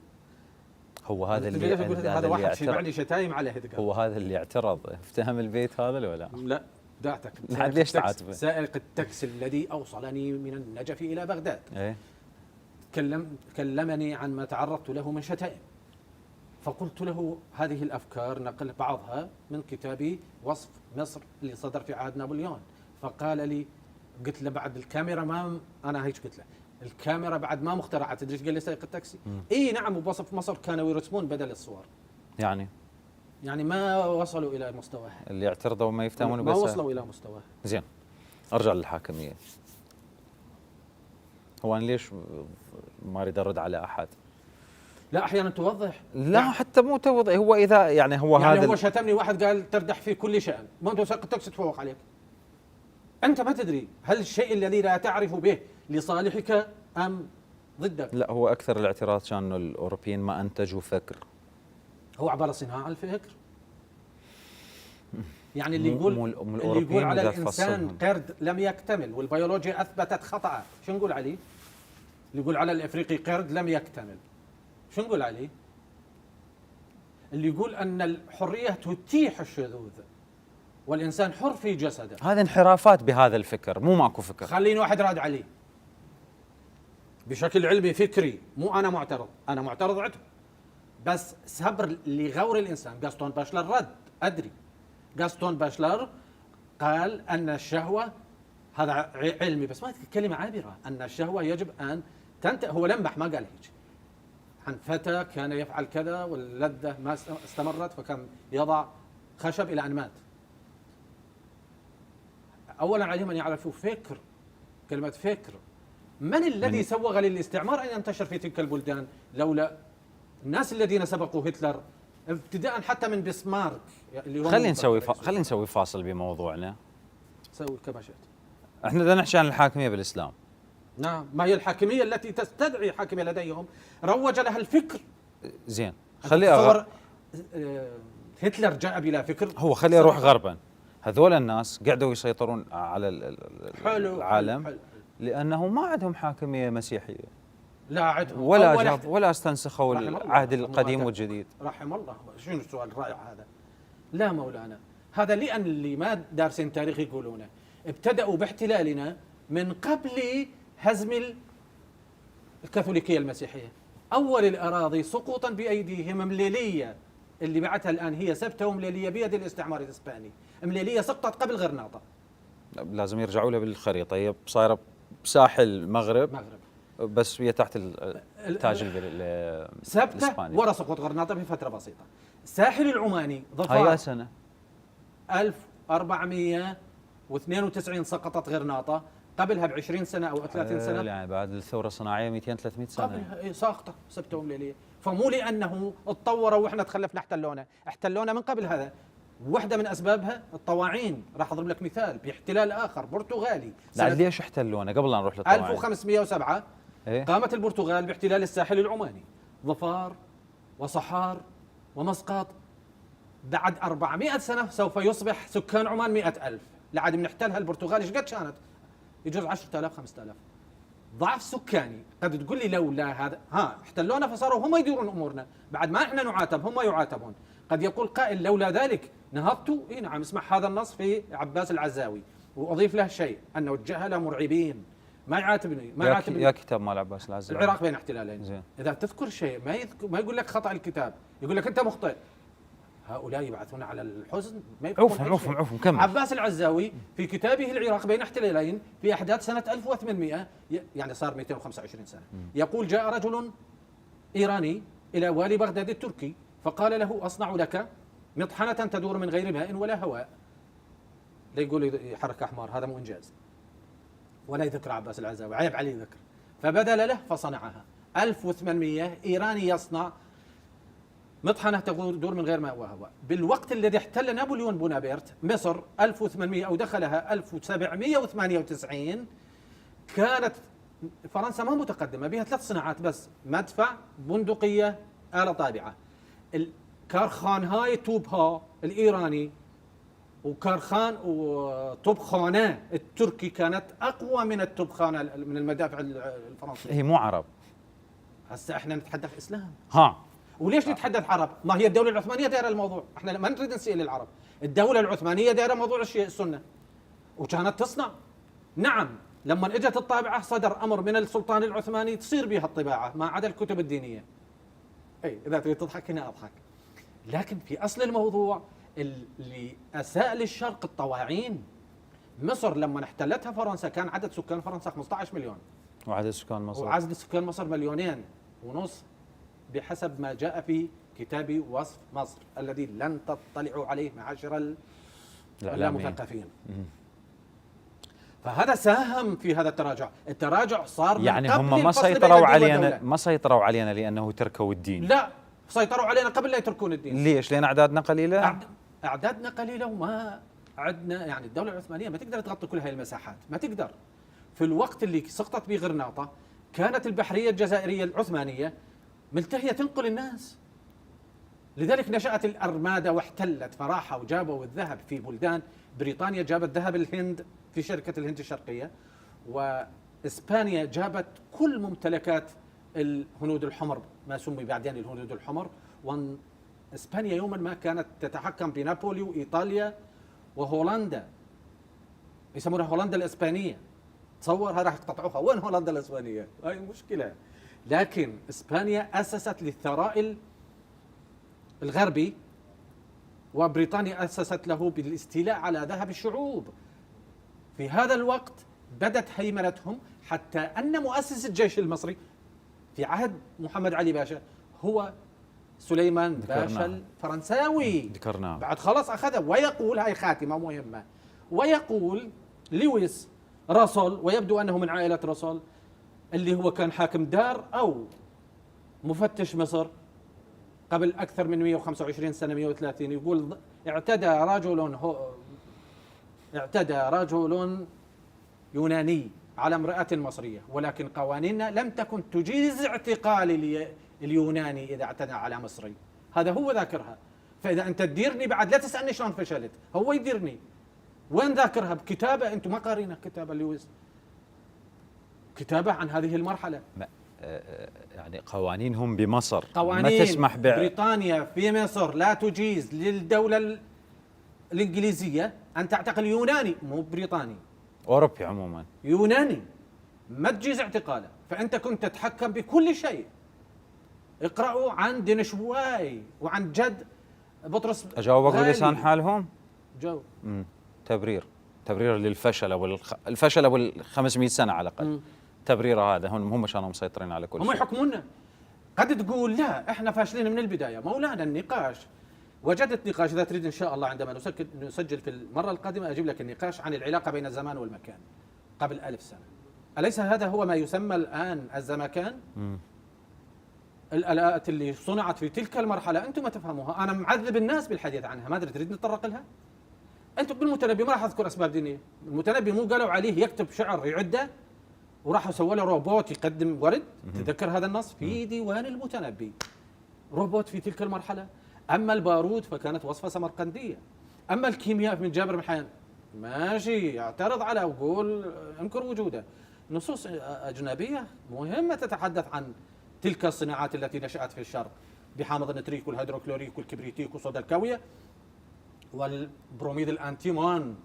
هو هذا اللي هذا واحد شيبعني شتايم على هيدجر. هو هذا اللي اعترض، افتهم البيت هذا ولا لا؟ دعتك ليش تعاتبه؟ سائق التاكسي الذي أوصلني من النجف إلى بغداد ايه؟ كلمني عن ما تعرضت له من شتائم، فقلت له هذه الأفكار نقل بعضها من كتابي وصف مصر اللي صدر في عهد نابليون. فقال لي، قلت له بعد الكاميرا ما أنا هيك قلت له الكاميرا بعد ما مخترعت. تدري ايش قال لي سائق التاكسي؟ اي نعم، وبوصف مصر كانوا يرسمون بدل الصور. يعني ما وصلوا الى مستواه. اللي اعترضوا ما يفتهمون، ما وصلوا الى مستواه. زين، ارجع للحاكميه. هو انا ليش ما اريد ارد على احد؟ لا احيانا توضح. لا يعني حتى مو توضح، هو اذا يعني هو يعني هذا هو شتمني واحد قال تردح في كل شأن، ما انت سائق التاكسي تفوق عليك. انت ما تدري هل الشيء الذي لا تعرف به لصالحك ام ضدك. لا، هو اكثر الاعتراض كان انه الاوروبيين ما انتجوا فكر. هو عباره صناعه الفكر. يعني اللي يقول على الانسان قرد لم يكتمل والبيولوجيا اثبتت خطأ، شو نقول عليه؟ اللي يقول على الافريقي قرد لم يكتمل، شو نقول عليه؟ اللي يقول ان الحريه تتيح الشذوذ والانسان حر في جسده، هذا انحرافات بهذا الفكر، مو ماكو فكر. خليني واحد راد عليه بشكل علمي فكري، مو انا معترض، انا معترض عندهم، بس صبر لغور الانسان. غاستون باشلر رد، ادري غاستون باشلر قال ان الشهوه، هذا علمي بس ما كلمه عابره، ان الشهوه يجب ان تنتهي. هو لمح ما قال هيك، عن فتى كان يفعل كذا واللذه ما استمرت فكان يضع خشب الى ان مات. اولا عليهم ان يعرفوا فكر، كلمه فكر. من الذي سوغ للاستعمار ان ينتشر في تلك البلدان لولا الناس الذين سبقوا هتلر، ابتداء حتى من بسمارك اللي هو خلينا نسوي فاصل بموضوعنا. سوي كما شئت. احنا بدنا نحكي عن الحاكميه بالاسلام. نعم، ما هي الحاكميه التي تستدعي حاكميه لديهم روج لها الفكر. زين، هتلر جاء بلا فكر. هو خليه يروح غربا. هذول الناس قعدوا يسيطرون على العالم حلو. لانه ما عندهم حاكميه مسيحيه، لا عندهم ولا استنسخوا العهد القديم والجديد. رحم الله. شنو السؤال الرائع هذا؟ لا مولانا، هذا لأن اللي ما دارسين تاريخ يقولونه ابتدأوا باحتلالنا من قبل هزم الكاثوليكية المسيحية. أول الأراضي سقوطا بأيديهم مليلية، اللي بعدها الآن هي سبتة ومليلية بيد الاستعمار الإسباني. مليلية سقطت قبل غرناطة. لازم يرجعوا له بالخريطة، هي صايرة بساحل المغرب بس هي تحت التاج سبتة ورا سقوط غرناطة بفترة بسيطة. الساحل العماني ظفار هاي سنة 1492 سقطت غرناطة، قبلها ب20 سنه او 30 سنه يعني بعد الثوره الصناعيه 200 300 سنه قبلها ساقطه سبتهم ليليه. فمو لانه اتطوروا واحنا تخلفنا احتلونا من قبل هذا. واحدة من أسبابها الطواعين. راح أضرب لك مثال باحتلال آخر برتغالي. لا ليش احتلونا قبل لا نروح للطواعين؟ 1507 إيه؟ قامت البرتغال باحتلال الساحل العماني، ظفار وصحار ومسقط. بعد 400 سنة سوف يصبح سكان عمان 100,000. لعد من احتلها البرتغال ايش قد كانت؟ يجوز 10,000 5,000 ضعف سكاني. قد تقول لي لولا هذا احتلونا فصاروا هم يديرون امورنا، بعد ما احنا نعاتب هم يعاتبون. قد يقول قائل لولا ذلك نهضت. اي نعم، اسمع هذا النص في عباس العزاوي واضيف له شيء انه الجهله مرعبين. ما يعاتبني يا كتاب مال عباس العزاوي العراق بين احتلالين. زين. اذا تذكر شيء ما يقول لك خطا الكتاب، يقول لك انت مخطئ. هؤلاء يبعثون على الحزن. ما عوفهم كمل. عباس العزاوي في كتابه العراق بين احتلالين في احداث سنه 1800 يعني صار 225 سنه، يقول جاء رجل ايراني الى والي بغداد التركي فقال له اصنع لك مطحنه تدور من غير ماء ولا هواء. لا يقول يحرك احمر، هذا مو انجاز. ولا يذكر عباس العزاوي، عيب عليه ذكر. فبدل له فصنعها. 1800 ايراني يصنع مطحنة تدور من غير ماء وهواء. بالوقت الذي احتل نابليون بونابرت مصر 1800 أو دخلها 1798 كانت فرنسا ما متقدمة، بها 3 صناعات بس: مدفع، بندقية، آلة طابعة. الكارخان هاي توبها الإيراني وكارخان وطبخانة التركي كانت أقوى من الطبخانة من المدافع الفرنسية. هي مو عرب. هسه احنا نتحدث إسلام. وليش نتحدث عرب؟ ما هي الدولة العثمانية دايرة الموضوع، احنا ما نريد نسأل العرب. الدولة العثمانية دايرة موضوع السنة وكانت تصنع. نعم، لما اجت الطابعة صدر امر من السلطان العثماني تصير بها الطباعة ما عدا الكتب الدينية. اي اذا تريد تضحك هنا اضحك. لكن في اصل الموضوع اللي اساء للشرق الطواعين. مصر لما احتلتها فرنسا كان عدد سكان فرنسا 15 مليون، وعدد سكان مصر مصر 2.5 مليون بحسب ما جاء في كتاب وصف مصر الذي لن تطلعوا عليه معاشر المثقفين. فهذا ساهم في هذا التراجع صار يعني هم ما سيطروا علينا لأنه تركوا الدين. لا، سيطروا علينا قبل لا يتركون الدين. ليش؟ لأن أعدادنا قليلة. أعدادنا قليلة وما عندنا، يعني الدولة العثمانية ما تقدر تغطي كل هاي المساحات، ما تقدر. في الوقت اللي سقطت به غرناطة كانت البحرية الجزائرية العثمانية ملتهية تنقل الناس، لذلك نشأت الأرمادة واحتلت فراحة وجابوا الذهب في بلدان. بريطانيا جابت ذهب الهند في شركة الهند الشرقية، وإسبانيا جابت كل ممتلكات الهنود الحمر، ما سمي بعدين الهنود الحمر. وإسبانيا يوما ما كانت تتحكم بنابولي وإيطاليا وهولندا، يسمونها هولندا الإسبانية. تصور هذا راح يقطعوها، وين هولندا الإسبانية؟ هاي مشكلة. لكن إسبانيا أسست للثراء الغربي، وبريطانيا أسست له بالاستيلاء على ذهب الشعوب. في هذا الوقت بدت هيمنتهم، حتى أن مؤسس الجيش المصري في عهد محمد علي باشا هو سليمان باشا الفرنساوي. ذكرناه. بعد خلاص أخذه. ويقول هاي خاتمة مهمة، ويقول لويس راسول، ويبدو أنه من عائلة راسول اللي هو كان حاكم دار أو مفتش مصر قبل أكثر من 125 سنة 130. يقول اعتدى رجل يوناني على امرأة مصرية، ولكن قوانيننا لم تكن تجيز اعتقال اليوناني إذا اعتدى على مصري. هذا هو ذاكرها. فإذا أنت تديرني بعد لا تسألني شلون فشلت، هو يديرني. وين ذاكرها؟ بكتابة. أنتم ما قارينه كتابة لويس، كتابة عن هذه المرحلة. يعني قوانينهم بمصر قوانين ما تسمح بريطانيا في مصر لا تجيز للدولة الإنجليزية أن تعتقل يوناني، مو بريطاني، أوروبي عموما، يوناني ما تجيز اعتقاله. فأنت كنت تتحكم بكل شيء. اقرأوا عن دينشواي وعن جد بطرس. أجاوبك بلسان حالهم؟ جاوب. تبرير للفشل الفشل أبو 500 سنة على الأقل. تبرير هذا هم كانوا مسيطرين على كل شيء. هم يحكمونا. قد تقول لا احنا فاشلين من البداية. مولانا النقاش، وجدت نقاش. إذا تريد إن شاء الله عندما نسجل في المرة القادمة أجيب لك النقاش عن العلاقة بين الزمان والمكان. قبل 1000 سنة. أليس هذا هو ما يسمى الآن الزمكان؟ الآلات اللي صنعت في تلك المرحلة أنتم ما تفهموها. أنا معذب الناس بالحديث عنها، ما أدري تريد نتطرق لها؟ أنتم بالمتنبي ما راح أذكر أسباب دينية. المتنبي مو قالوا عليه يكتب شعر يعده وراحوا سووا له روبوت يقدم ورد؟ تذكر هذا النص في ديوان المتنبي، روبوت في تلك المرحلة. أما البارود فكانت وصفة سمرقندية. أما الكيمياء من جابر بن حيان ماشي يعترض على ويقول انكر وجوده. نصوص أجنبية مهمة تتحدث عن تلك الصناعات التي نشأت في الشرق بحامض النتريك والهيدروكلوريك والكبريتيك والصودا الكاوية والبروميد الأنتيمون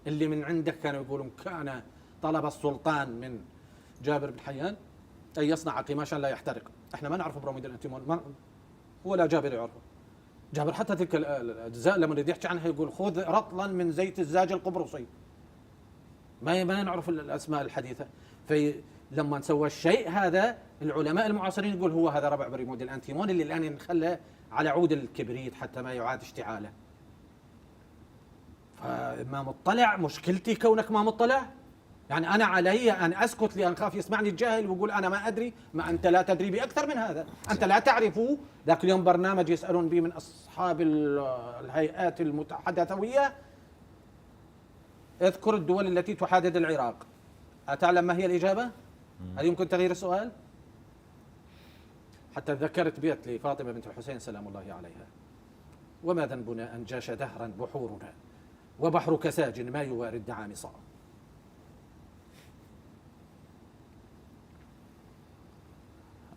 اللي من عندك كانوا يقولون كان طلب السلطان من جابر بن حيان أن يصنع قماشا لا يحترق. احنا ما نعرف بروميد الأنتيمون، ولا جابر يعرفه. جابر حتى تلك الأجزاء لما يريد يحكي عنها يقول خذ رطلا من زيت الزاج القبرصي. ما نعرف الأسماء الحديثة. فلما سوى الشيء هذا العلماء المعاصرين يقول هو هذا ربع بريمود الأنتيمون اللي الآن ينخلى على عود الكبريت حتى ما يعاد اشتعاله. فما مطلع، مشكلتي كونك ما مطلع. يعني أنا علي أن أسكت لأن خاف يسمعني الجاهل ويقول أنا ما أدري. ما أنت لا تدري بأكثر من هذا، أنت لا تعرف. ذاك اليوم برنامج يسألون به من أصحاب الهيئات المتحدثوية اذكر الدول التي تحادد العراق. أتعلم ما هي الإجابة؟ هل يمكن تغيير السؤال؟ حتى ذكرت بيت لفاطمة بنت الحسين سلام الله عليها: وما ذنبنا أن جاش دهرا بحورنا وبحرك ساج ما يواري الدعام صعب.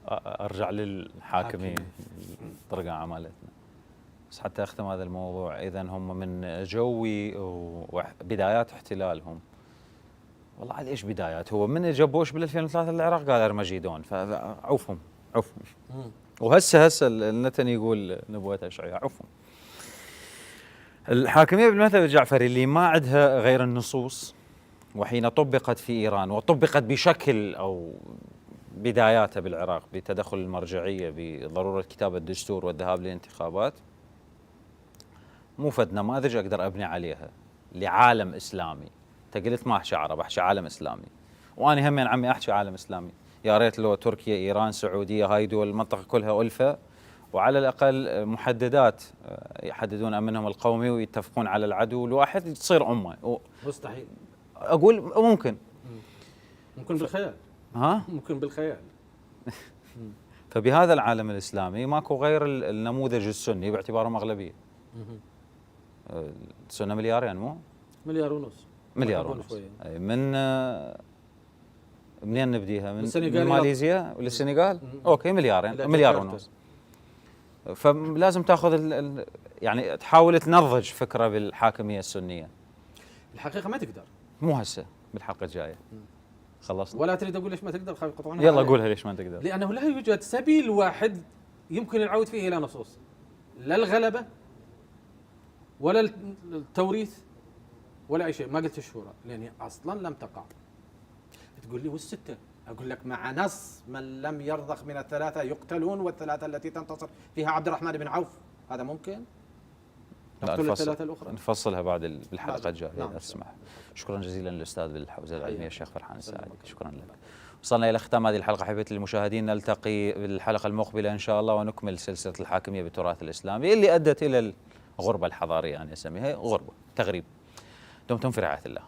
ارجع للحاكميه طريقه عمالتنا. بس حتى اختم هذا الموضوع، اذا هم من جوي وبدايات احتلالهم، والله على ايش بدايات؟ هو من اجى بوش بال 2003 العراق قال ارمجيدون، فعوفهم وهسه النتن يقول نبوة اشعياء، عوفهم. الحاكميه بالمذهب الجعفري اللي ما عندها غير النصوص، وحين طبقت في ايران وطبقت بشكل او بداياتها بالعراق بتدخل المرجعيه بضروره كتابه الدستور والذهاب للانتخابات، مو فد نماذج اقدر ابني عليها لعالم اسلامي. انت قلت ما احكي عرب، احكي عالم اسلامي، وانا هم عمي احكي عالم اسلامي. يا ريت لو تركيا، ايران، سعوديه، هاي دول المنطقه كلها الفه، وعلى الاقل محددات يحددون امنهم القومي ويتفقون على العدو الواحد تصير امه. مستحيل. اقول ممكن بالخيال. ها؟ ممكن بالخيال. فبهذا العالم الاسلامي ماكو غير النموذج السني باعتبارهم اغلبيه. السنه مليارين، مو؟ مليار ونص. أي منين نبديها؟ من ماليزيا والسنغال؟ اوكي، مليار ونص. فلازم تاخذ يعني تحاول تنضج فكره بالحاكميه السنيه. الحقيقه ما تقدر، مو هسه، بالحلقه الجايه. خلصنا. ولا تريد اقول ليش ما تقدر؟ خاف يقطعونها. يلا قولها ليش ما تقدر. لانه لا يوجد سبيل واحد يمكن العود فيه الى نصوص، لا الغلبه ولا التوريث ولا اي شيء. ما قلت الشورى لاني اصلا لم تقع. تقول لي والسته، اقول لك مع نص من لم يرضخ من الثلاثه يقتلون، والثلاثه التي تنتصر فيها عبد الرحمن بن عوف. هذا ممكن؟ نقتل الثلاثه الاخرى، نفصلها بعد بالحلقه الجايه اذا تسمح. نعم. شكرا جزيلا للاستاذ بالحوزه العلميه الشيخ فرحان الساعدي، شكرا لك. وصلنا الى ختام هذه الحلقه. حبيبتي المشاهدين، نلتقي بالحلقه المقبله ان شاء الله ونكمل سلسله الحاكميه بالتراث الاسلامي اللي ادت الى الغربه الحضاريه، انا اسميها غربه، تغريب. دمتم في رعايه الله.